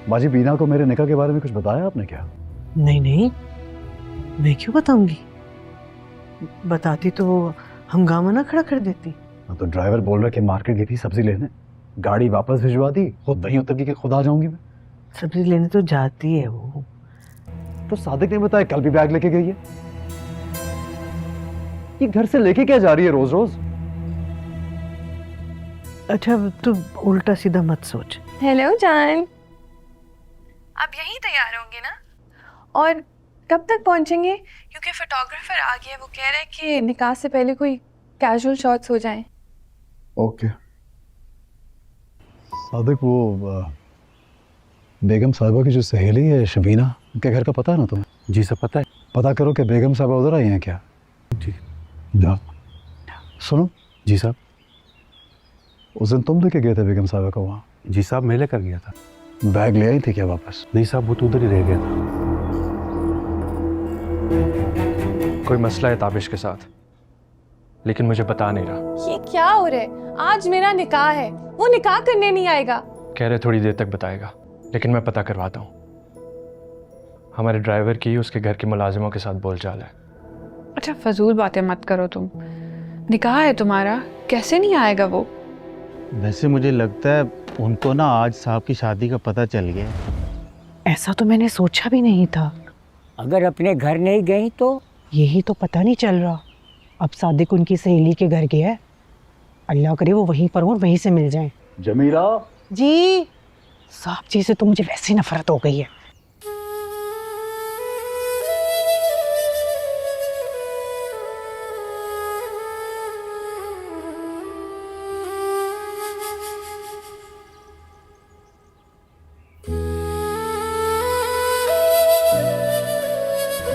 बाजी बीना को मेरे निकाह के बारे में कुछ बताया आपने क्या? नहीं नहीं, मैं क्यों बताऊंगी? बताती तो वो हंगामा ना खड़ा कर देती। हाँ, तो ड्राइवर बोल रहा कि मार्केट गई थी सब्जी लेने, गाड़ी वापस भिजवा दी, खुद वहीं उतर के खुद आ जाऊंगी मैं। सब्जी लेने तो जाती है वो। तो सादिक ने बताया कल भी बैग लेके गई है। ये घर से लेके क्या जा रही है रोज रोज? अच्छा तू उल्टा सीधा मत सोच। हेलो जान, आप यहीं तैयार होंगे ना? और कब तक पहुंचेंगे? क्योंकि फोटोग्राफर आ गया, वो कह रहे हैं कि निकाह से पहले कोई कैजुअल शॉट्स हो जाएं। ओके। सादिक वो बेगम साहिबा की जो सहेली है शबीना, उनके घर का पता है ना तुम्हें? जी सब पता है। पता करो कि बेगम साहिबा उधर आई हैं क्या। जी। जाओ। सुनो। जी साहब। उस दिन तुम लेके गए थे बेगम साहिबा को वहाँ? जी साहब, मैं लेकर गया था। बैग ले आई थी क्या वापस? नहीं साहब, वो तो उधर ही रह गया था। कोई मसला है ताबिश के साथ, लेकिन मुझे बता नहीं रहा। ये क्या हो रहा है? आज मेरा निकाह है, वो निकाह करने नहीं आएगा। कह रहे थोड़ी देर तक बताएगा, लेकिन मैं पता करवाता हूँ। हमारे ड्राइवर की उसके घर के मुलाजिमों के साथ बोलचाल है। अच्छा फजूल बातें मत करो तुम। निकाह है तुम्हारा, कैसे नहीं आएगा वो? वैसे मुझे लगता है उनको ना आज साहब की शादी का पता चल गया। ऐसा तो मैंने सोचा भी नहीं था। अगर अपने घर नहीं गई तो? यही तो पता नहीं चल रहा। अब सादिक उनकी सहेली के घर गया है, अल्लाह करे वो वहीं पर हो और वहीं से मिल जाएं। जमीला जी। साहब जी से तो मुझे वैसे ही नफरत हो गई है।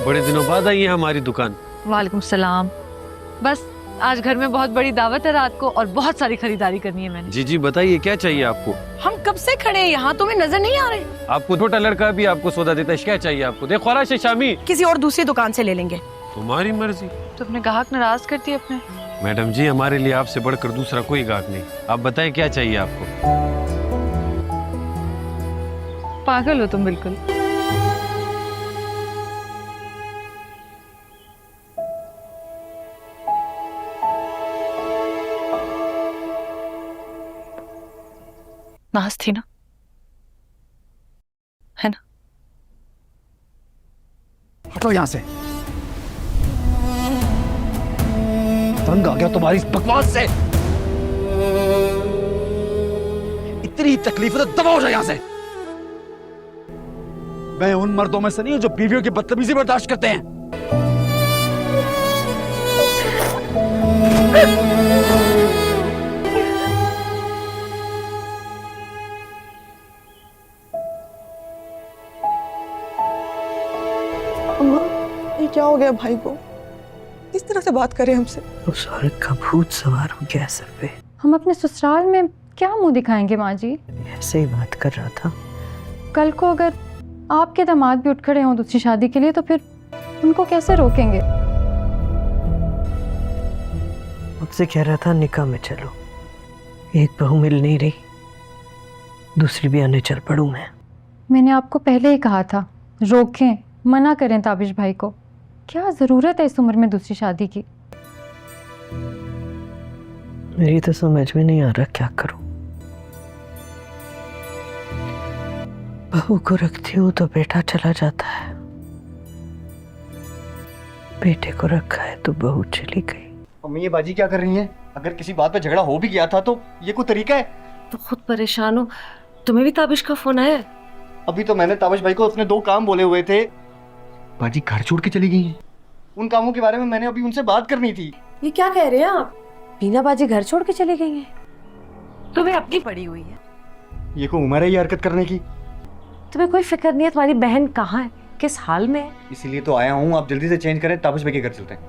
बड़े दिनों बाद आई है हमारी दुकान। वालेकुम सलाम। बस आज घर में बहुत बड़ी दावत है रात को और बहुत सारी खरीदारी करनी है मैंने। जी जी बताइए क्या चाहिए आपको? हम कब से खड़े हैं यहाँ, तुम्हें नजर नहीं आ रहे? आपको छोटा लड़का भी आपको सौदा देता है, क्या चाहिए आपको? देखो ख्वाराश शामी, किसी और दूसरी दुकान से ले लेंगे। तुम्हारी मर्जी। तो अपने ग्राहक नाराज करती है अपने। मैडम जी, हमारे लिए आपसे बढ़कर दूसरा कोई ग्राहक नहीं। आप बताएं क्या चाहिए आपको? पागल हो तुम बिल्कुल। नाज थी ना, है ना? हटो यहाँ से। तंग आ गया तुम्हारी इस बकवास से। इतनी तकलीफ है तो दबाओ यहाँ से। मैं उन मर्दों में से नहीं हूं जो बीवियों की बदतमीजी बर्दाश्त करते हैं। ये क्या हो गया भाई को? किस तरह से बात करे हमसे? उस औरत का भूत सवार हो गया सर पे। हम अपने ससुराल में क्या मुंह दिखाएंगे माँ जी? ऐसे ही बात कर रहा था। कल को अगर आपके दामाद भी उठ खड़े हों दूसरी शादी के लिए तो फिर उनको कैसे रोकेंगे? मुझसे कह रहा था निकाह में चलो। एक बहू मिल नहीं रही, दूसरी भी आने चल पड़ूं मैं। मैंने आपको पहले ही कहा था रोकें, मना करें ताबिश भाई को। क्या ज़रूरत है इस उम्र में दूसरी शादी की? मेरी तो समझ में नहीं आ रहा क्या करूं। बहू को रखती हूँ तो बेटा चला जाता है, बेटे को रखा है तो बहू चली गई। अम्मी ये बाजी क्या कर रही हैं? अगर किसी बात पे झगड़ा हो भी गया था तो ये कोई तरीका है? तो खुद परेशान हो, तुम्हें भी ताबिश का फोन आया? अभी तो मैंने ताबिश भाई को अपने 2 काम बोले हुए थे। बाजी घर छोड़ के चली गई हैं। उन कामों के बारे में मैंने अभी उनसे बात करनी थी। ये क्या कह रहे हैं आप? बीना बाजी घर छोड़ के चली गई हैं? तुम्हें अपनी पड़ी हुई है। ये कोई उम्र है ये हरकत करने की? तुम्हें कोई फिक्र नहीं है तुम्हारी बहन कहाँ है, किस हाल में है? इसीलिए तो आया हूँ। आप जल्दी से चेंज करें, ताबिश भाई के घर चलते हैं।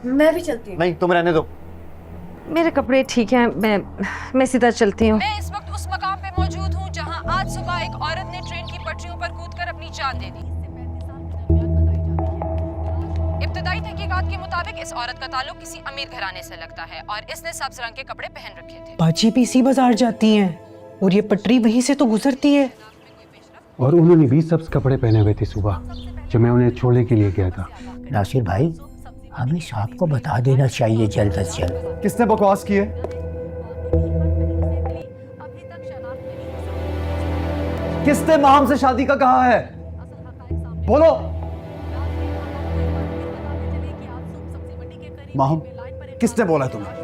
मैं भी चलती हूँ। नहीं तुम रहने दो। मेरे कपड़े ठीक हैं, मैं सीधा चलती हूँ। मैं इस वक्त उस मकाम पे मौजूद हूँ जहाँ आज सुबह एक औरत ने ट्रेन की पटरियों पर कूदकर अपनी जान दे दी। इब्तदाई तहकीकात के मुताबिक इस औरत का ताल्लुक किसी अमीर घराने से लगता है और इसने सब्ज रंग के कपड़े पहन रखे थे। बाजी भी इसी बाजार जाती हैं और ये पटरी वहीं से तो गुजरती है। और उन्होंने भी सब्ज कपड़े पहने हुए थे सुबह जब मैं उन्हें छोड़ने के लिए गया था। नासिर भाई, हमें साहब को बता देना चाहिए जल्द से जल्द। किसने बकवास की है? किसने माहम से शादी का कहा है? बोलो। माहम, किसने बोला तुम्हें?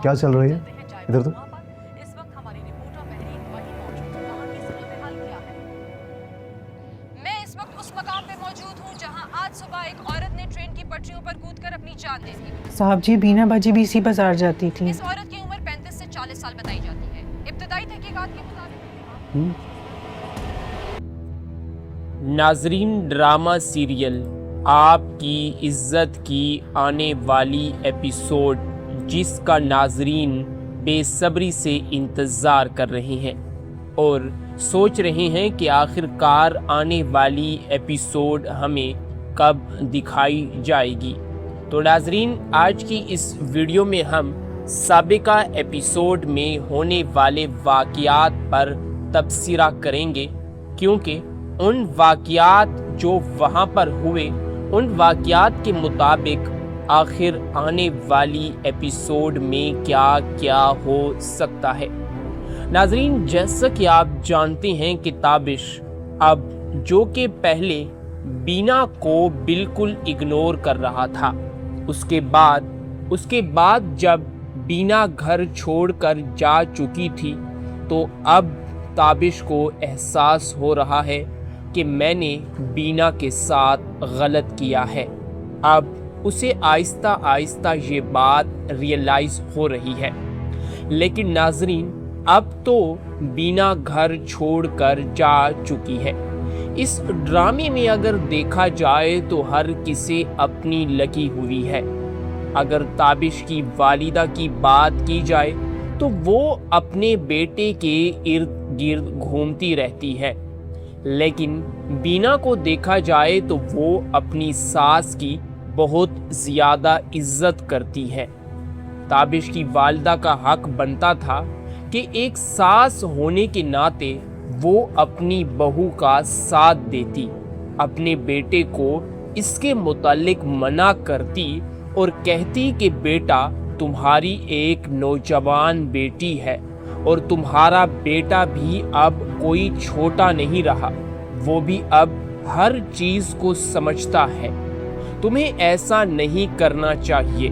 क्या चल रही है इधर? तो मैं इस वक्त उस मकाम पे मौजूद हूँ जहाँ आज सुबह एक औरत ने ट्रेन की पटरियों पर कूदकर अपनी जान दे दी। साहब जी, बीना बाजी भी इसी बाजार जाती थी। इस औरत की उम्र 35 से 40 साल बताई जाती है। इब्तदाई तहकीकात के मुताबिक नाजरीन, ड्रामा सीरियल आपकी इज्जत की आने वाली एपिसोड जिसका नाजरीन बेसब्री से इंतज़ार कर रहे हैं और सोच रहे हैं कि आखिरकार आने वाली एपिसोड हमें कब दिखाई जाएगी। तो नाजरीन, आज की इस वीडियो में हम साबिका एपिसोड में होने वाले वाक़यात पर तबसरा करेंगे, क्योंकि उन वाक़यात जो वहाँ पर हुए उन वाक़यात के मुताबिक आखिर आने वाली एपिसोड में क्या क्या हो सकता है। नाजरीन, जैसा कि आप जानते हैं कि ताबिश अब जो कि पहले बीना को बिल्कुल इग्नोर कर रहा था, उसके बाद जब बीना घर छोड़कर जा चुकी थी तो अब ताबिश को एहसास हो रहा है कि मैंने बीना के साथ गलत किया है। अब उसे आहिस्ता आहिस्ता ये बात रियलाइज़ हो रही है। लेकिन नाजरीन, अब तो बीना घर छोड़कर जा चुकी है। इस ड्रामे में अगर देखा जाए तो हर किसी अपनी लगी हुई है। अगर ताबिश की वालिदा की बात की जाए तो वो अपने बेटे के इर्द गिर्द घूमती रहती है, लेकिन बीना को देखा जाए तो वो अपनी सास की बहुत ज़्यादा इज्जत करती है। ताबिश की वालिदा का हक बनता था कि एक सास होने के नाते वो अपनी बहू का साथ देती, अपने बेटे को इसके मुतालिक मना करती और कहती कि बेटा, तुम्हारी एक नौजवान बेटी है और तुम्हारा बेटा भी अब कोई छोटा नहीं रहा, वो भी अब हर चीज़ को समझता है। तुम्हें ऐसा नहीं करना चाहिए।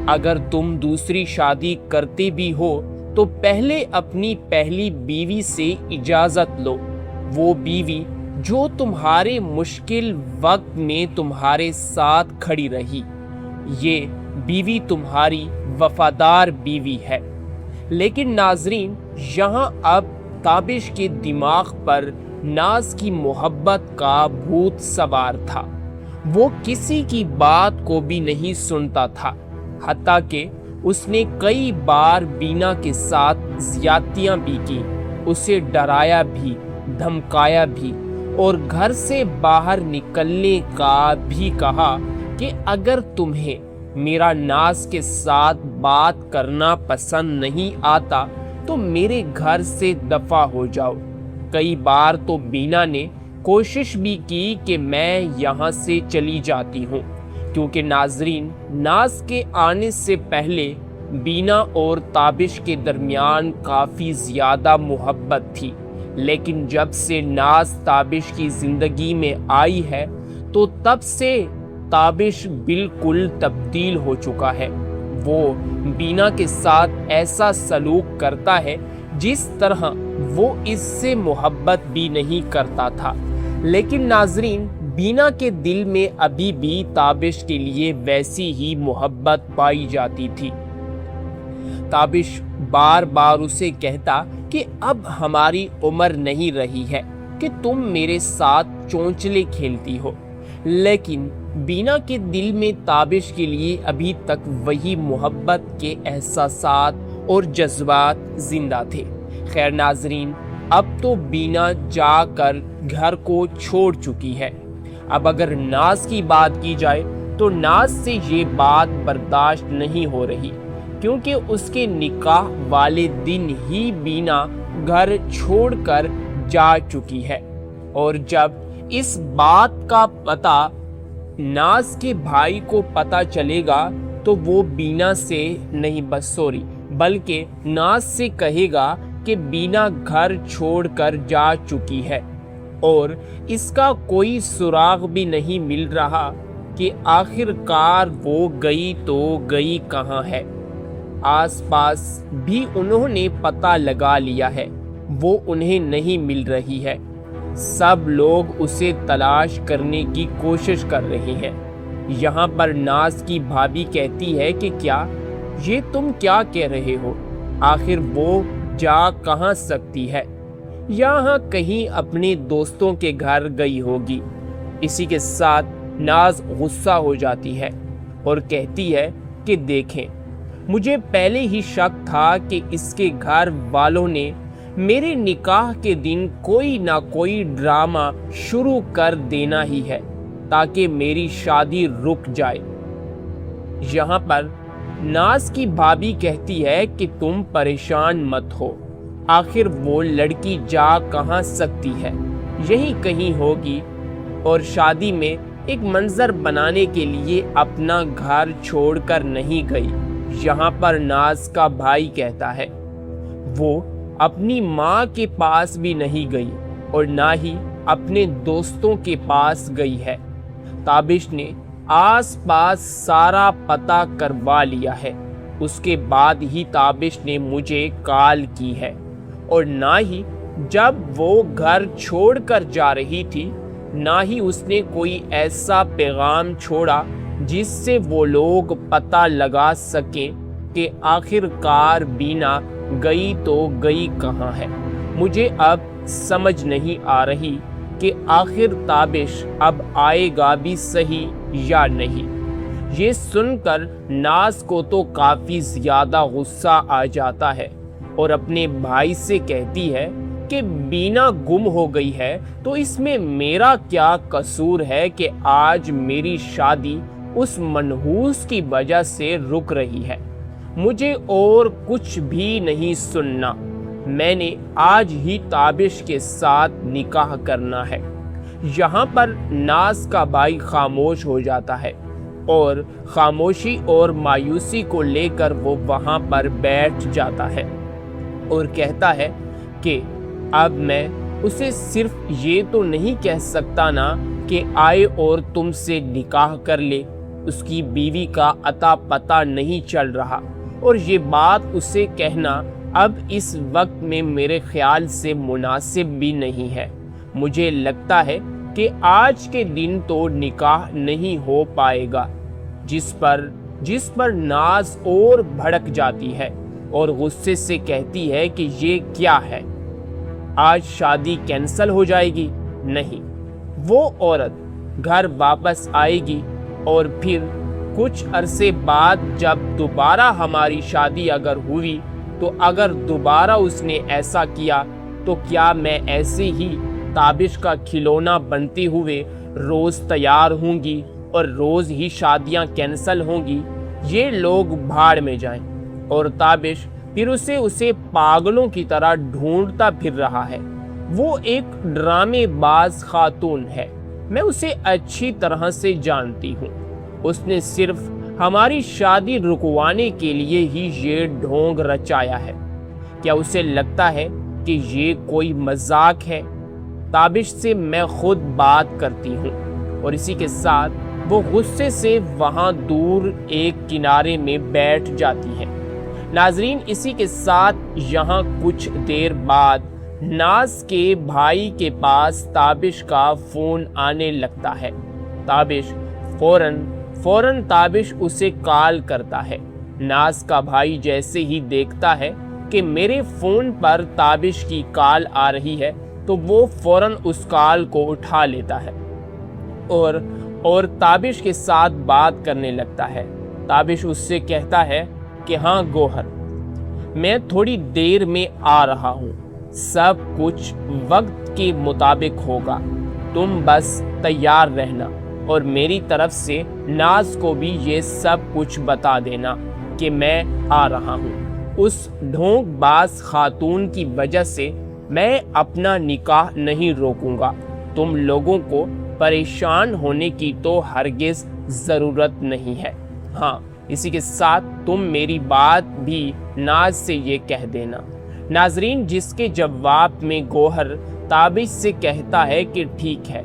अगर तुम दूसरी शादी करते भी हो तो पहले अपनी पहली बीवी से इजाज़त लो, वो बीवी जो तुम्हारे मुश्किल वक्त में तुम्हारे साथ खड़ी रही। ये बीवी तुम्हारी वफादार बीवी है। लेकिन नाजरीन, यहाँ अब ताबिश के दिमाग पर नाज की मोहब्बत का भूत सवार था। वो किसी की बात को भी नहीं सुनता था, हत्ता कि उसने कई बार बीना के साथ ज़्यादतियाँ भी की, उसे डराया भी, धमकाया भी और घर से बाहर निकलने का भी कहा कि अगर तुम्हें मेरा नाज के साथ बात करना पसंद नहीं आता तो मेरे घर से दफा हो जाओ। कई बार तो बीना ने कोशिश भी की कि मैं यहाँ से चली जाती हूँ, क्योंकि नाजरीन, नाज के आने से पहले बीना और ताबिश के दरमियान काफ़ी ज़्यादा मोहब्बत थी। लेकिन जब से नाज ताबिश की ज़िंदगी में आई है तो तब से ताबिश बिल्कुल तब्दील हो चुका है। वो बीना के साथ ऐसा सलूक करता है जिस तरह वो इससे मोहब्बत भी नहीं करता था। लेकिन नाजरीन, बीना के दिल में अभी भी ताबिश के लिए वैसी ही मोहब्बत पाई जाती थी। ताबिश बार बार उसे कहता कि अब हमारी उम्र नहीं रही है कि तुम मेरे साथ चोंचले खेलती हो, लेकिन बीना के दिल में ताबिश के लिए अभी तक वही मोहब्बत के एहसासात और जज्बात जिंदा थे। खैर नाजरीन, अब तो बीना जाकर घर को छोड़ चुकी है। अब अगर नाज की बात की जाए तो नाज से ये बात बर्दाश्त नहीं हो रही क्योंकि उसके निकाह वाले दिन ही बीना घर छोड़कर जा चुकी है। और जब इस बात का पता नाज के भाई को पता चलेगा तो वो बीना से नहीं बल्कि नाज से कहेगा कि बीना घर छोड़कर जा चुकी है और इसका कोई सुराग भी नहीं मिल रहा कि आखिरकार वो गई तो गई कहाँ है। आसपास भी उन्होंने पता लगा लिया है, वो उन्हें नहीं मिल रही है। सब लोग उसे तलाश करने की कोशिश कर रहे हैं। यहाँ पर नाज की भाभी कहती है कि क्या ये तुम क्या कह रहे हो, आखिर वो जा कहाँ सकती है, यहाँ कहीं अपने दोस्तों के घर गई होगी। इसी के साथ नाज गुस्सा हो जाती है और कहती है कि देखें, मुझे पहले ही शक था कि इसके घर वालों ने मेरे निकाह के दिन कोई ना कोई ड्रामा शुरू कर देना ही है ताकि मेरी शादी रुक जाए। यहाँ पर नाज की भाभी कहती है कि तुम परेशान मत हो, आखिर वो लड़की जा कहाँ सकती है, यहीं कहीं होगी और शादी में एक मंजर बनाने के लिए अपना घर छोड़कर नहीं गई। यहाँ पर नाज का भाई कहता है वो अपनी माँ के पास भी नहीं गई और ना ही अपने दोस्तों के पास गई है। ताबिश ने आसपास सारा पता करवा लिया है, उसके बाद ही ताबिश ने मुझे कॉल की है और ना ही जब वो घर छोड़कर जा रही थी ना ही उसने कोई ऐसा पैगाम छोड़ा जिससे वो लोग पता लगा सकें कि आखिरकार बीना गई तो गई कहाँ है। मुझे अब समझ नहीं आ रही कि आखिर ताबिश अब आएगा भी सही या नहीं। ये सुनकर नाज को तो काफ़ी ज़्यादा गुस्सा आ जाता है और अपने भाई से कहती है कि बीना गुम हो गई है तो इसमें मेरा क्या कसूर है कि आज मेरी शादी उस मनहूस की वजह से रुक रही है। मुझे और कुछ भी नहीं सुनना, मैंने आज ही ताबिश के साथ निकाह करना है। यहाँ पर नाज का भाई खामोश हो जाता है और खामोशी और मायूसी को लेकर वो वहाँ पर बैठ जाता है और कहता है कि अब मैं उसे सिर्फ ये तो नहीं कह सकता ना कि आए और तुमसे निकाह कर ले, उसकी बीवी का अता पता नहीं चल रहा और ये बात उसे कहना अब इस वक्त में मेरे ख्याल से मुनासिब भी नहीं है। मुझे लगता है कि आज के दिन तो निकाह नहीं हो पाएगा। जिस पर नाज और भड़क जाती है और गुस्से से कहती है कि ये क्या है, आज शादी कैंसल हो जाएगी? नहीं, वो औरत घर वापस आएगी और फिर कुछ अरसे बाद जब दोबारा हमारी शादी अगर हुई तो अगर दोबारा उसने ऐसा किया तो क्या मैं ऐसे ही ताबिश का खिलौना बनते हुए रोज़ तैयार होंगी और रोज़ ही शादियां कैंसल होंगी? ये लोग भाड़ में जाएं। और ताबिश फिर उसे पागलों की तरह ढूंढता फिर रहा है। वो एक ड्रामेबाज खातून है, मैं उसे अच्छी तरह से जानती हूँ। उसने सिर्फ हमारी शादी रुकवाने के लिए ही ये ढोंग रचाया है। क्या उसे लगता है कि ये कोई मजाक है? ताबिश से मैं खुद बात करती हूँ और इसी के साथ वो गुस्से से वहाँ दूर एक किनारे में बैठ जाती है। नाजरीन, इसी के साथ यहाँ कुछ देर बाद नाज के भाई के पास ताबिश का फ़ोन आने लगता है। ताबिश फौरन ताबिश उसे कॉल करता है। नाज का भाई जैसे ही देखता है कि मेरे फ़ोन पर ताबिश की कॉल आ रही है तो वो फौरन उस कॉल को उठा लेता है और ताबिश के साथ बात करने लगता है। ताबिश उससे कहता है कि हाँ गोहर, मैं थोड़ी देर में आ रहा हूँ, सब कुछ वक्त के मुताबिक होगा, तुम बस तैयार रहना और मेरी तरफ से नाज को भी ये सब कुछ बता देना। کہ میں آ رہا ہوں۔ اس ڈھونگ باز خاتون کی وجہ سے میں اپنا نکاح نہیں روکوں گا۔ تم لوگوں کو پریشان ہونے کی تو ہرگز ضرورت نہیں ہے۔ ہاں، اسی کے ساتھ تم میری بات بھی ناز سے یہ کہہ دینا۔ ناظرین، جس کے جواب میں گوہر تابش سے کہتا ہے کہ ٹھیک ہے،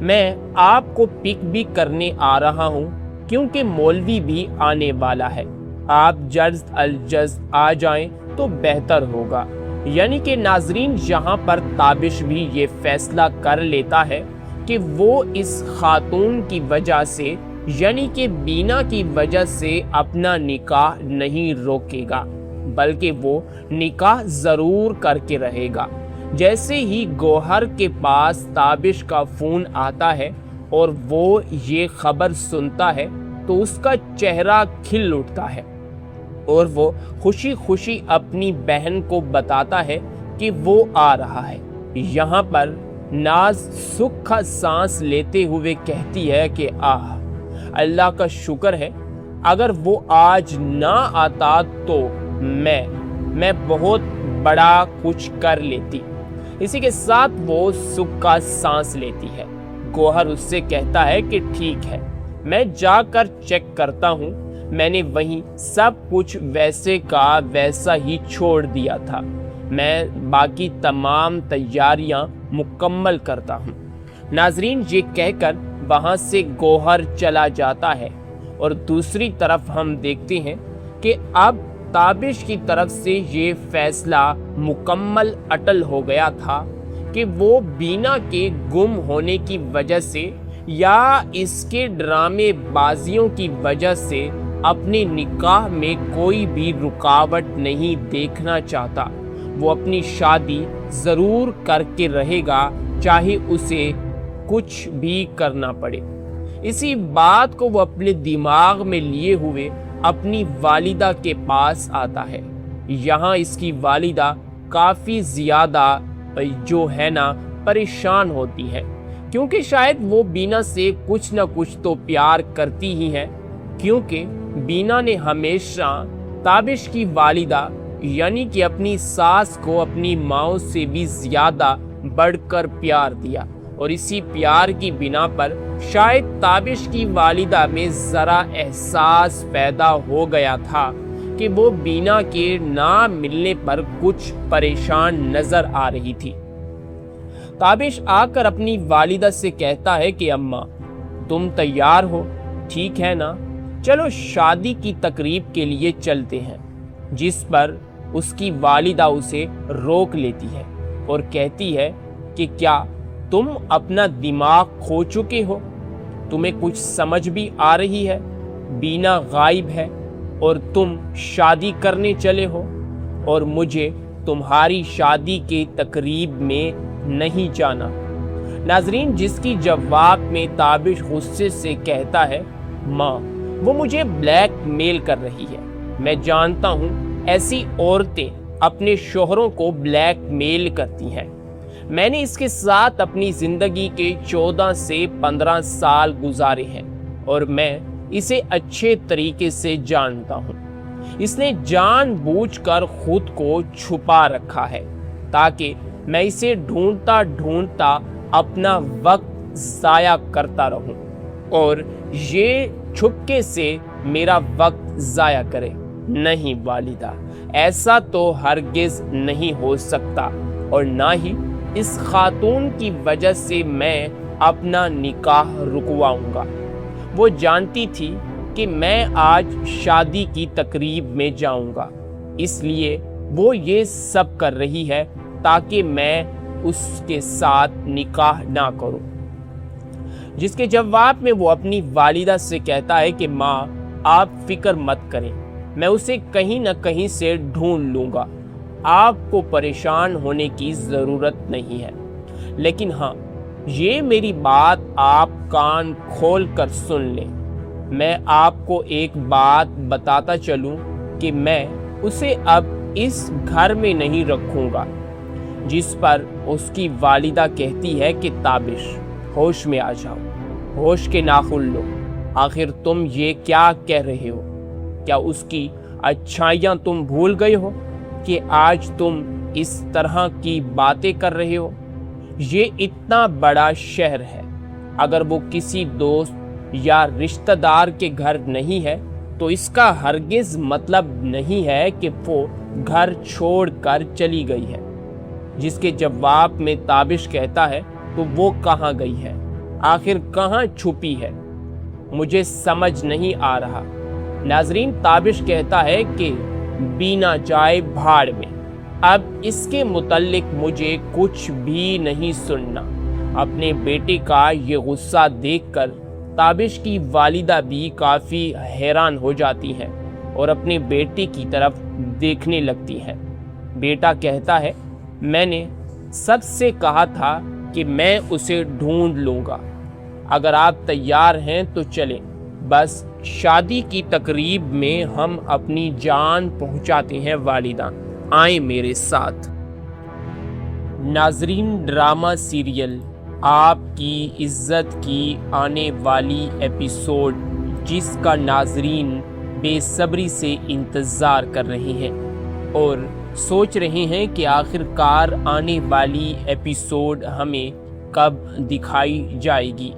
میں آپ کو پک بھی کرنے آ رہا ہوں کیونکہ مولوی بھی آنے والا ہے۔ آپ جلد الجلد آ جائیں تو بہتر ہوگا۔ یعنی کہ ناظرین، یہاں پر تابش بھی یہ فیصلہ کر لیتا ہے کہ وہ اس خاتون کی وجہ سے، یعنی کہ بینا کی وجہ سے اپنا نکاح نہیں روکے گا، بلکہ وہ نکاح ضرور کر کے رہے گا۔ جیسے ہی گوہر کے پاس تابش کا فون آتا ہے اور وہ یہ خبر سنتا ہے تو اس کا چہرہ کھل اٹھتا ہے اور وہ خوشی خوشی اپنی بہن کو بتاتا ہے کہ وہ آ رہا ہے۔ یہاں پر ناز سکھ کا سانس لیتے ہوئے کہتی ہے کہ اللہ کا شکر ہے، اگر وہ آج نہ آتا تو میں بہت بڑا کچھ کر لیتی۔ اسی کے ساتھ وہ سکھ کا سانس لیتی ہے۔ گوہر اس سے کہتا ہے کہ ٹھیک ہے، میں جا کر چیک کرتا ہوں، میں نے وہیں سب کچھ ویسے کا ویسا ہی چھوڑ دیا تھا، میں باقی تمام تیاریاں مکمل کرتا ہوں۔ ناظرین، یہ کہہ کر وہاں سے گوہر چلا جاتا ہے اور دوسری طرف ہم دیکھتے ہیں کہ اب تابش کی طرف سے یہ فیصلہ مکمل اٹل ہو گیا تھا کہ وہ بینا کے گم ہونے کی وجہ سے یا اس کے ڈرامے بازیوں کی وجہ سے اپنے نکاح میں کوئی بھی رکاوٹ نہیں دیکھنا چاہتا۔ وہ اپنی شادی ضرور کر کے رہے گا، چاہے اسے کچھ بھی کرنا پڑے۔ اسی بات کو وہ اپنے دماغ میں لیے ہوئے اپنی والدہ کے پاس آتا ہے۔ یہاں اس کی والدہ کافی زیادہ جو ہے نا پریشان ہوتی ہے، کیونکہ شاید وہ بینا سے کچھ نہ کچھ تو پیار کرتی ہی ہے، کیونکہ بینا نے ہمیشہ تابش کی والدہ یعنی کہ اپنی ساس کو اپنی ماں سے بھی زیادہ بڑھ کر پیار دیا، اور اسی پیار کی بنا پر شاید تابش کی والدہ میں ذرا احساس پیدا ہو گیا تھا کہ وہ بینا کے نہ ملنے پر کچھ پریشان نظر آ رہی تھی۔ تابش آ کر اپنی والدہ سے کہتا ہے کہ اماں، تم تیار ہو؟ ٹھیک ہے نا، چلو شادی کی تقریب کے لیے چلتے ہیں۔ جس پر اس کی والدہ اسے روک لیتی ہے اور کہتی ہے کہ کیا تم اپنا دماغ کھو چکے ہو؟ تمہیں کچھ سمجھ بھی آ رہی ہے؟ بینا غائب ہے اور تم شادی کرنے چلے ہو، اور مجھے تمہاری شادی کے تقریب میں نہیں جانا۔ ناظرین، جس کی جواب میں تابش غصے سے کہتا ہے، ماں، وہ مجھے بلیک میل کر رہی ہے۔ میں جانتا ہوں ایسی عورتیں اپنے شوہروں کو بلیک میل کرتی ہیں۔ میں نے اس کے ساتھ اپنی زندگی کے 14 سے 15 سال گزارے ہیں اور میں اسے اچھے طریقے سے جانتا ہوں۔ اس نے جان بوجھ کر خود کو چھپا رکھا ہے تاکہ میں اسے ڈھونڈتا ڈھونڈتا اپنا وقت ضائع کرتا رہوں اور یہ چھپکے سے میرا وقت ضائع کرے۔ نہیں والدہ، ایسا تو ہرگز نہیں ہو سکتا، اور نہ ہی اس خاتون کی وجہ سے میں اپنا نکاح رکواؤں گا۔ وہ جانتی تھی کہ میں آج شادی کی تقریب میں جاؤں گا، اس لیے وہ یہ سب کر رہی ہے تاکہ میں اس کے ساتھ نکاح نہ کروں۔ جس کے جواب میں وہ اپنی والدہ سے کہتا ہے کہ ماں، آپ فکر مت کریں، میں اسے کہیں نہ کہیں سے ڈھونڈ لوں گا، آپ کو پریشان ہونے کی ضرورت نہیں ہے۔ لیکن ہاں، یہ میری بات آپ کان کھول کر سن لیں، میں آپ کو ایک بات بتاتا چلوں کہ میں اسے اب اس گھر میں نہیں رکھوں گا۔ جس پر اس کی والدہ کہتی ہے کہ تابش، ہوش میں آ جاؤ، ہوش کے ناخن لو، آخر تم یہ کیا کہہ رہے ہو؟ کیا اس کی अच्छाइयाँ तुम भूल गए हो कि आज तुम इस तरह की बातें कर रहे हो? ये इतना बड़ा शहर है, अगर वो किसी दोस्त या रिश्तेदार के घर नहीं है तो इसका हरगिज मतलब नहीं है कि वो घर छोड़कर चली गई है। जिसके जवाब में ताबिश कहता है तो वो कहाँ गई है, आखिर कहाँ छुपी है, मुझे समझ नहीं आ रहा। नाजरीन, ताबिश कहता है कि बीना जाए भाड़ में, अब इसके मुतल्लिक मुझे कुछ भी नहीं सुनना। अपने बेटे का ये गुस्सा देखकर ताबिश की वालिदा भी काफ़ी हैरान हो जाती हैं और अपने बेटे की तरफ देखने लगती हैं। बेटा कहता है, मैंने सबसे कहा था कि मैं उसे ढूंढ लूँगा, अगर आप तैयार हैं तो चलें, बस शादी की तकरीब में हम अपनी जान पहुंचाते हैं वालिदा, आए मेरे साथ। नाजरीन, ड्रामा सीरियल आपकी इज्जत की आने वाली एपिसोड जिसका नाजरीन बेसब्री से इंतज़ार कर रहे हैं और सोच रहे हैं कि आखिरकार आने वाली एपिसोड हमें कब दिखाई जाएगी।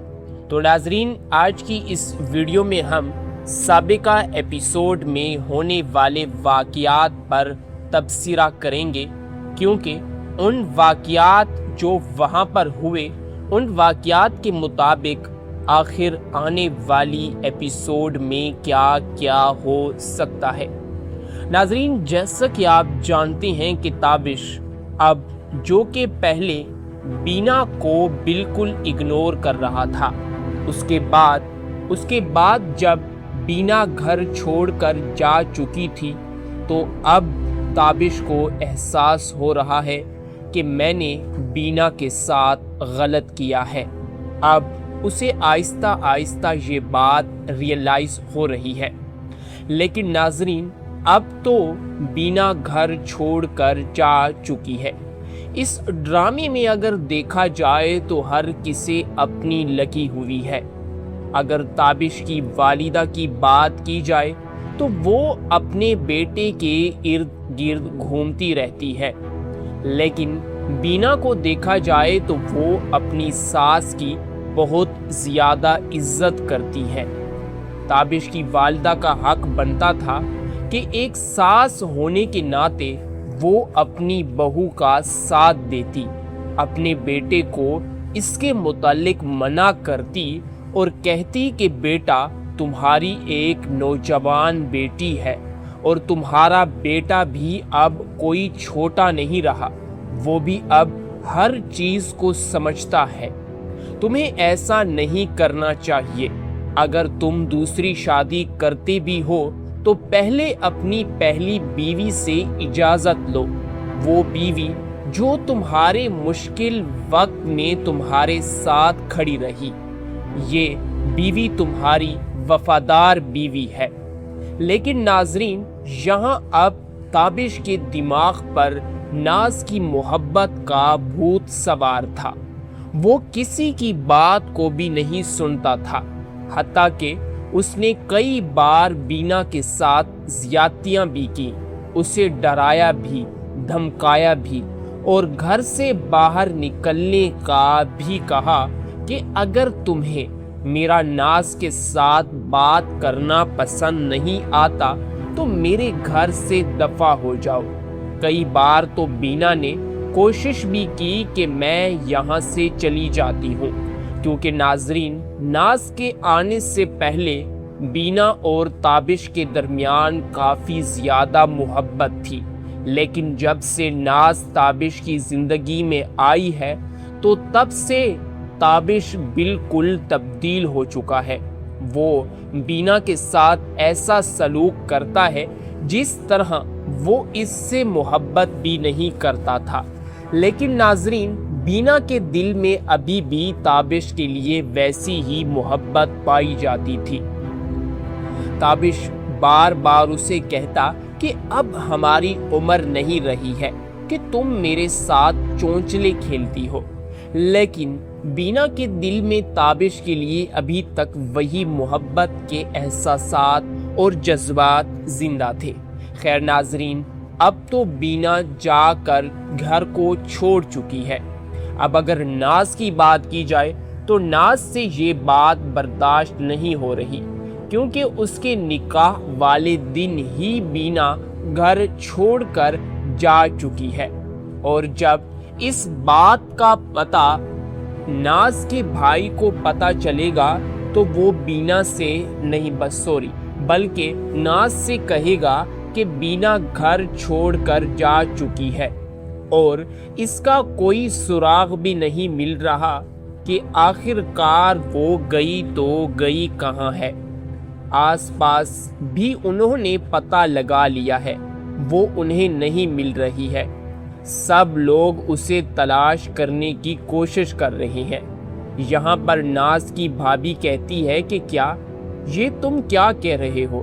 तो नाजरीन, आज की इस वीडियो में हम साबिका एपिसोड में होने वाले वाक़यात पर तबसरा करेंगे, क्योंकि उन वाक़यात जो वहाँ पर हुए उन वाक़यात के मुताबिक आखिर आने वाली एपिसोड में क्या क्या हो सकता है। नाजरीन, जैसा कि आप जानते हैं कि ताबिश अब जो कि पहले बीना को बिल्कुल इग्नोर कर रहा था, उसके बाद जब बीना घर छोड़कर जा चुकी थी तो अब ताबिश को एहसास हो रहा है कि मैंने बीना के साथ गलत किया है। अब उसे आहिस्ता आहिस्ता ये बात रियलाइज़ हो रही है। लेकिन नाजरीन, अब तो बीना घर छोड़कर जा चुकी है। इस ड्रामे में अगर देखा जाए तो हर किसी अपनी लगी हुई है। अगर ताबिश की वालिदा की बात की जाए तो वो अपने बेटे के इर्द गिर्द घूमती रहती है, लेकिन बीना को देखा जाए तो वो अपनी सास की बहुत ज़्यादा इज्जत करती है। ताबिश की वालिदा का हक बनता था कि एक सास होने के नाते वो अपनी बहू का साथ देती, अपने बेटे को इसके मुतालिक मना करती और कहती कि बेटा, तुम्हारी एक नौजवान बेटी है और तुम्हारा बेटा भी अब कोई छोटा नहीं रहा, वो भी अब हर चीज़ को समझता है। तुम्हें ऐसा नहीं करना चाहिए। अगर तुम दूसरी शादी करते भी हो तो पहले अपनी पहली बीवी से इजाज़त लो, वो बीवी जो तुम्हारे मुश्किल वक्त में तुम्हारे साथ खड़ी रही। ये बीवी तुम्हारी वफादार बीवी है। लेकिन नाजरीन, यहाँ अब ताबिश के दिमाग पर नाज की मोहब्बत का भूत सवार था। वो किसी की बात को भी नहीं सुनता था, हत्ता कि उसने कई बार बीना के साथ ज़्यादतियाँ भी की, उसे डराया भी, धमकाया भी और घर से बाहर निकलने का भी कहा कि अगर तुम्हें मेरा नाज के साथ बात करना पसंद नहीं आता तो मेरे घर से दफा हो जाओ। कई बार तो बीना ने कोशिश भी की कि मैं यहाँ से चली जाती हूँ, क्योंकि नाजरीन, नाज के आने से पहले बीना और ताबिश के दरमियान काफ़ी ज़्यादा मोहब्बत थी। लेकिन जब से नाज ताबिश की ज़िंदगी में आई है तो तब से ताबिश बिल्कुल तब्दील हो चुका है। वो बीना के साथ ऐसा सलूक करता है जिस तरह वो इससे मोहब्बत भी नहीं करता था। लेकिन नाजरीन, बीना के दिल में अभी भी ताबिश के लिए वैसी ही मोहब्बत पाई जाती थी। ताबिश बार बार उसे कहता कि अब हमारी उम्र नहीं रही है कि तुम मेरे साथ चोंचले खेलती हो। लेकिन बीना के दिल में ताबिश के लिए अभी तक वही मोहब्बत के एहसासात और जज्बात जिंदा थे। خیر ناظرین، اب تو بینا جا کر گھر کو چھوڑ چکی ہے۔ اب اگر ناز کی بات کی جائے تو ناز سے یہ بات برداشت نہیں ہو رہی، کیونکہ اس کے نکاح والے دن ہی بینا گھر چھوڑ کر جا چکی ہے، اور جب اس بات کا پتہ ناز کے بھائی کو پتہ چلے گا تو وہ بینا سے نہیں بلکہ ناز سے کہے گا کہ بینا گھر چھوڑ کر جا چکی ہے، اور اس کا کوئی سراغ بھی نہیں مل رہا کہ آخر کار وہ گئی تو گئی کہاں ہے۔ آس پاس بھی انہوں نے پتہ لگا لیا ہے، وہ انہیں نہیں مل رہی ہے۔ سب لوگ اسے تلاش کرنے کی کوشش کر رہے ہیں۔ یہاں پر ناز کی بھابھی کہتی ہے کہ کیا یہ تم کیا کہہ رہے ہو؟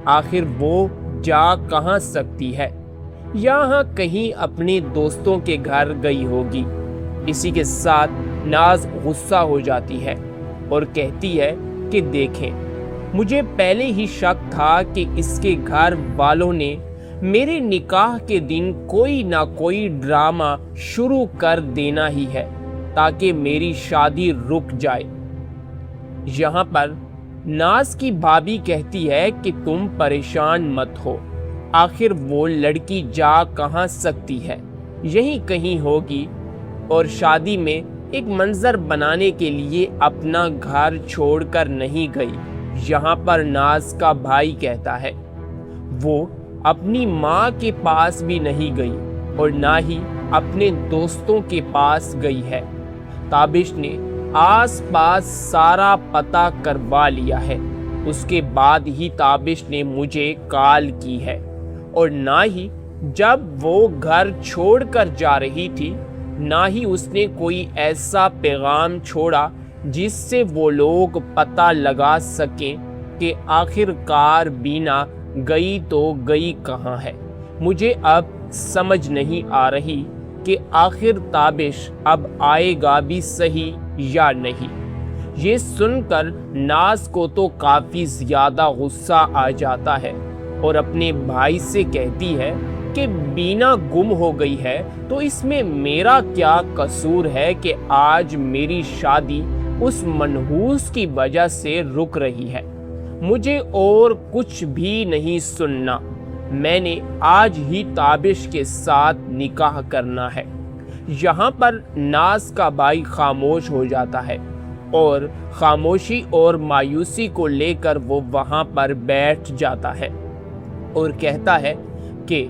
آخر وہ جا کہاں سکتی ہے؟ یہاں کہیں اپنے دوستوں کے گھر گئی ہوگی۔ اسی کے ساتھ ناز غصہ ہو جاتی ہے اور کہتی ہے کہ دیکھیں، مجھے پہلے ہی شک تھا کہ اس کے گھر والوں نے میرے نکاح کے دن کوئی نہ کوئی ڈرامہ شروع کر دینا ہی ہے تاکہ میری شادی رک جائے۔ یہاں پر ناز کی بھابھی کہتی ہے کہ تم پریشان مت ہو، آخر وہ لڑکی جا کہاں سکتی ہے، یہیں کہیں ہوگی، اور شادی میں ایک منظر بنانے کے لیے اپنا گھر چھوڑ کر نہیں گئی۔ یہاں پر ناز کا بھائی کہتا ہے وہ اپنی ماں کے پاس بھی نہیں گئی اور نہ ہی اپنے دوستوں کے پاس گئی ہے۔ تابش نے آس پاس سارا پتہ کروا لیا ہے، اس کے بعد ہی تابش نے مجھے کال کی ہے، اور نہ ہی جب وہ گھر چھوڑ کر جا رہی تھی نہ ہی اس نے کوئی ایسا پیغام چھوڑا جس سے وہ لوگ پتہ لگا سکیں کہ آخر کار بینا گئی تو گئی کہاں ہے۔ مجھے اب سمجھ نہیں آ رہی کہ آخر تابش اب آئے گا بھی صحیح یا نہیں۔ یہ سن کر ناز کو تو کافی زیادہ غصہ آ جاتا ہے اور اپنے بھائی سے کہتی ہے کہ بینا گم ہو گئی ہے تو اس میں میرا کیا قصور ہے کہ آج میری شادی اس منحوس کی وجہ سے رک رہی ہے۔ مجھے اور کچھ بھی نہیں سننا، میں نے آج ہی تابش کے ساتھ نکاح کرنا ہے۔ یہاں پر ناز کا بھائی خاموش ہو جاتا ہے اور خاموشی اور مایوسی کو لے کر وہ وہاں پر بیٹھ جاتا ہے اور کہتا ہے کہ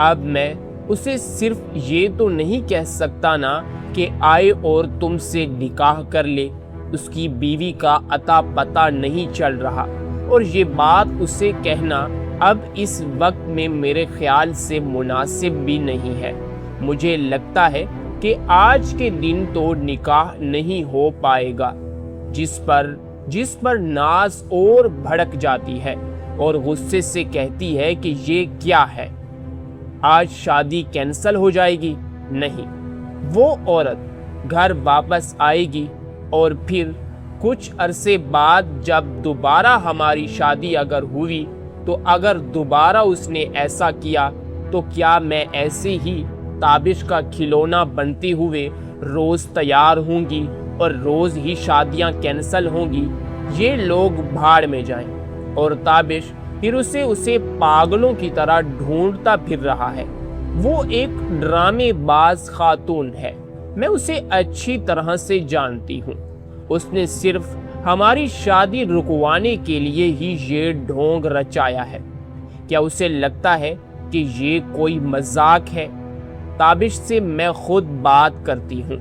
اب میں اسے صرف یہ تو نہیں کہہ سکتا نا کہ آئے اور تم سے نکاح کر لے، اس کی بیوی کا اتا پتہ نہیں چل رہا، اور یہ بات اسے کہنا اب اس وقت میں میرے خیال سے مناسب بھی نہیں ہے۔ مجھے لگتا ہے کہ آج کے دن تو نکاح نہیں ہو پائے گا، جس پر ناز اور بھڑک جاتی ہے اور غصے سے کہتی ہے کہ یہ کیا ہے، آج شادی کینسل ہو جائے گی؟ نہیں، وہ عورت گھر واپس آئے گی اور پھر کچھ عرصے بعد جب دوبارہ ہماری شادی اگر ہوئی تو اگر دوبارہ اس نے ایسا کیا تو کیا میں ایسے ہی تابش کا کھلونا بنتے ہوئے روز تیار ہوں گی اور روز ہی شادیاں کینسل ہوں گی؟ یہ لوگ بھاڑ میں جائیں۔ اور تابش پھر اسے پاگلوں کی طرح ڈھونڈتا پھر رہا ہے۔ وہ ایک ڈرامے باز خاتون ہے، میں اسے اچھی طرح سے جانتی ہوں۔ اس نے صرف ہماری شادی رکوانے کے لیے ہی یہ ڈھونگ رچایا ہے۔ کیا اسے لگتا ہے کہ یہ کوئی مذاق ہے؟ تابش سے میں خود بات کرتی ہوں،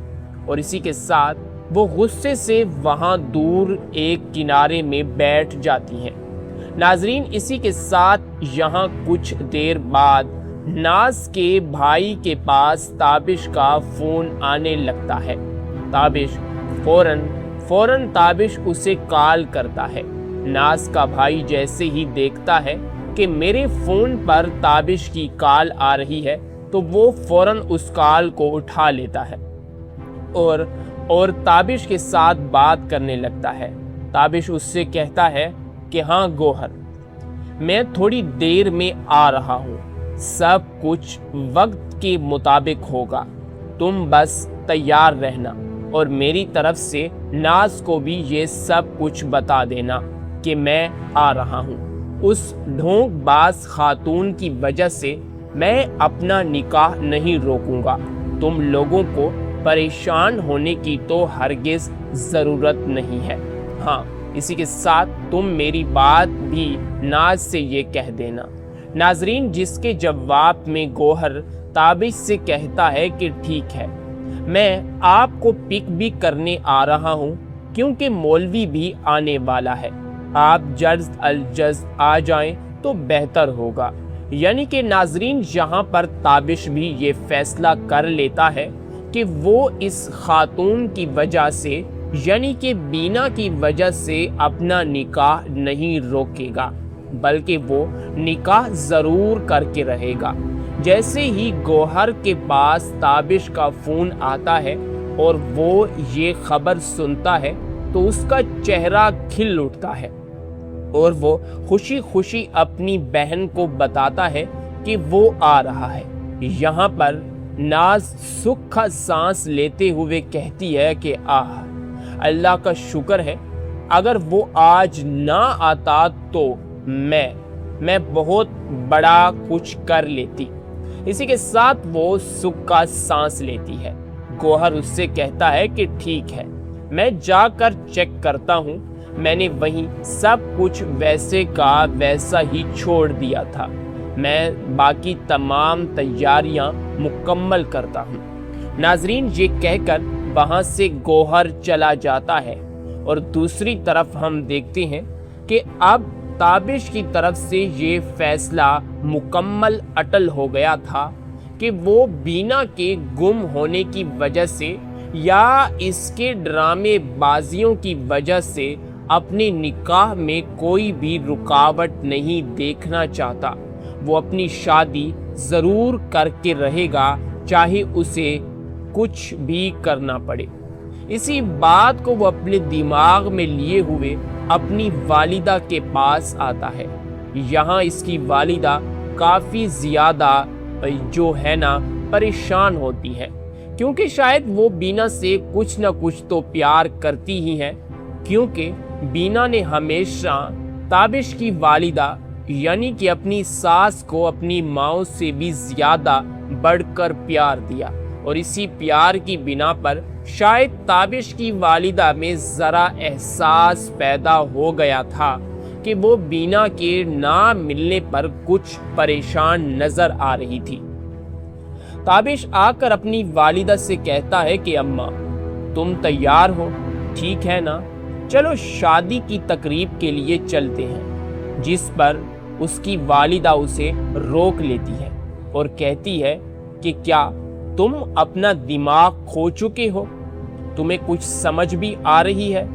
اور اسی کے ساتھ وہ غصے سے وہاں دور ایک کنارے میں بیٹھ جاتی ہیں۔ ناظرین، اسی کے ساتھ یہاں کچھ دیر بعد ناز کے بھائی کے پاس تابش کا فون آنے لگتا ہے۔ تابش فوراً تابش اسے کال کرتا ہے۔ ناز کا بھائی جیسے ہی دیکھتا ہے کہ میرے فون پر تابش کی کال آ رہی ہے تو وہ فوراً اس کال کو اٹھا لیتا ہے اور تابش کے ساتھ بات کرنے لگتا ہے۔ تابش اس سے کہتا ہے کہ ہاں گوہر، मैं थोड़ी देर में आ रहा हूँ। सब कुछ वक्त के मुताबिक होगा, तुम बस तैयार रहना और मेरी तरफ से नाज को भी ये सब कुछ बता देना कि मैं आ रहा हूँ। उस ढोंगबाज खातून की वजह से मैं अपना निकाह नहीं रोकूंगा। तुम लोगों को परेशान होने की तो हरगिज ज़रूरत नहीं है। हाँ, इसी के साथ तुम मेरी बात भी नाज से ये कह देना। नाजरीन, जिसके जवाब में गौहर ताबिश से कहता है कि ठीक है, मैं आपको पिक भी करने आ रहा हूँ क्योंकि मौलवी भी आने वाला है। आप जल्द अल जल्द आ जाएं तो बेहतर होगा। यानी कि नाजरीन, यहाँ पर ताबिश भी ये फैसला कर लेता है कि वो इस खातून की वजह से, यानी कि बीना की वजह से अपना निकाह नहीं रोकेगा, बल्कि वो निकाह ज़रूर करके रहेगा। जैसे ही गौहर के पास ताबिश का फ़ोन आता है और वो ये खबर सुनता है तो उसका चेहरा खिल उठता है और वो खुशी खुशी अपनी बहन को बताता है कि वो आ रहा है। यहाँ पर नाज सुख का सांस लेते हुए कहती है कि आह, अल्लाह का शुक्र है, अगर वो आज ना आता तो मैं बहुत बड़ा कुछ कर लेती। इसी के साथ वो सुख का सांस लेती है। गौहर उससे कहता है कि ठीक है, मैं जाकर चेक करता हूँ। मैंने वहीं सब कुछ वैसे का वैसा ही छोड़ दिया था। मैं बाकी तमाम तैयारियां मुकम्मल करता हूँ। नाजरीन, ये कहकर वहाँ से गौहर चला जाता है और दूसरी तरफ हम देखते हैं कि अब ताबिश की तरफ से ये फैसला मुकम्मल अटल हो गया था कि वो बीना के गुम होने की वजह से या इसके ड्रामे बाजियों की वजह से अपने निकाह में कोई भी रुकावट नहीं देखना चाहता। वो अपनी शादी ज़रूर करके रहेगा, चाहे उसे कुछ भी करना पड़े। इसी बात को वो अपने दिमाग में लिए हुए अपनी वालिदा के पास आता है। यहाँ इसकी वालिदा काफ़ी ज़्यादा जो है ना परेशान होती है, क्योंकि शायद वो बीना से कुछ ना कुछ तो प्यार करती ही है, क्योंकि बीना ने हमेशा ताबिश की वालिदा यानी कि अपनी सास को अपनी माँ से भी ज़्यादा बढ़कर प्यार दिया और इसी प्यार की बिना पर शायद ताबिश की वालिदा में ज़रा एहसास पैदा हो गया था कि वो बीना के ना मिलने पर कुछ परेशान नज़र आ रही थी। ताबिश आकर अपनी वालिदा से कहता है कि अम्मा, तुम तैयार हो, ठीक है ना? चलो शादी की तकरीब के लिए चलते हैं। जिस पर उसकी वालिदा उसे रोक लेती है और कहती है कि क्या तुम अपना दिमाग खो चुके हो? तुम्हें कुछ समझ भी आ रही है?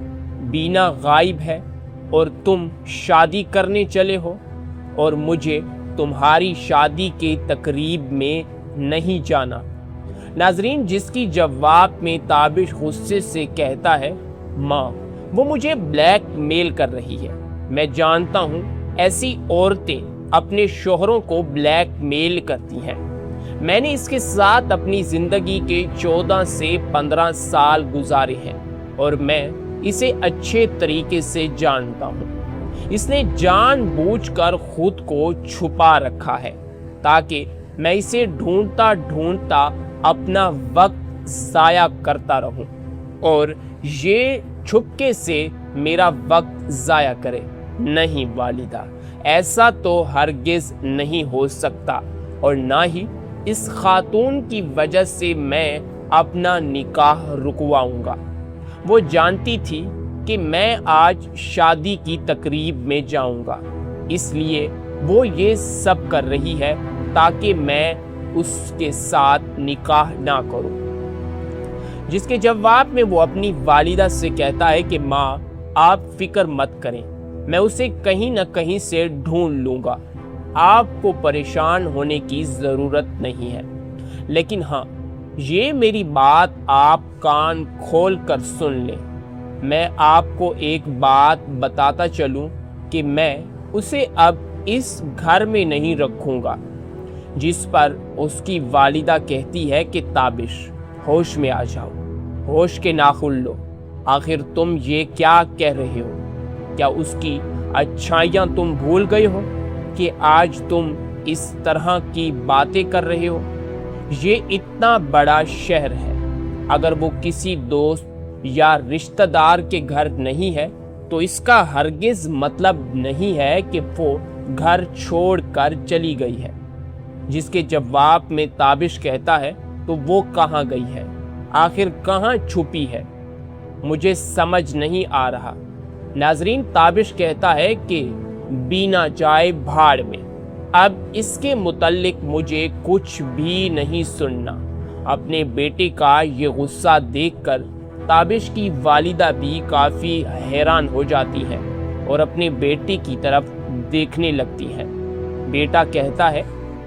बीना गायब है और तुम शादी करने चले हो और मुझे तुम्हारी शादी के तकरीब में नहीं जाना। नाजरीन, जिसकी जवाब में ताबिश गुस्से से कहता है, माँ, वो मुझे ब्लैक मेल कर रही है। मैं जानता हूँ ऐसी औरतें अपने शोहरों को ब्लैक मेल करती हैं। मैंने इसके साथ अपनी ज़िंदगी के 14 से 15 साल गुजारे हैं और मैं इसे अच्छे तरीके से जानता हूँ। इसने जानबूझकर खुद को छुपा रखा है ताकि मैं इसे ढूंढता ढूंढता अपना वक्त ज़ाया करता रहूं और ये छुपके से मेरा वक्त ज़ाया करे। नहीं वालिदा, ऐसा तो हरगिज़ नहीं हो सकता और ना ही इस खातून की वजह से मैं अपना निकाह रुकवाऊंगा। वो जानती थी कि मैं आज शादी की तकरीब में जाऊंगा, इसलिए वो ये सब कर रही है ताकि मैं उसके साथ निकाह ना करूं। जिसके जवाब में वो अपनी वालिदा से कहता है कि माँ, आप फिक्र मत करें, मैं उसे कहीं ना कहीं से ढूंढ लूँगा। आपको परेशान होने की ज़रूरत नहीं है। लेकिन हाँ, ये मेरी बात आप कान खोल कर सुन लें। मैं आपको एक बात बताता चलूँ कि मैं उसे अब इस घर में नहीं रखूंगा। जिस पर उसकी वालिदा कहती है कि ताबिश, होश में आ जाओ, होश के नाखुन लो, आखिर तुम ये क्या कह रहे हो? क्या उसकी अच्छाइयाँ तुम भूल गए हो कि आज तुम इस तरह की बातें कर रहे हो? ये इतना बड़ा शहर है, अगर वो किसी दोस्त या रिश्तेदार के घर नहीं है तो इसका हरगिज मतलब नहीं है कि वो घर छोड़कर चली गई है। जिसके जवाब में ताबिश कहता है तो वो कहाँ गई है, आखिर कहाँ छुपी है, मुझे समझ नहीं आ रहा। नाजरीन, ताबिश कहता है कि बीना जाए भाड़ में, अब इसके मुतल्लिक मुझे कुछ भी नहीं सुनना। अपने बेटे का ये गुस्सा देखकर ताबिश की वालिदा भी काफ़ी हैरान हो जाती है और अपने बेटे की तरफ देखने लगती है। बेटा कहता है,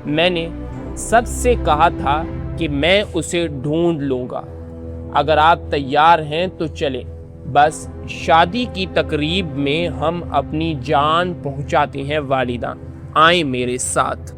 मैंने सबसे कहा था कि मैं उसे ढूंढ लूँगा, अगर आप तैयार हैं तो चलें, बस शादी की तकरीब में हम अपनी जान पहुंचाते हैं वालिदा, आए मेरे साथ।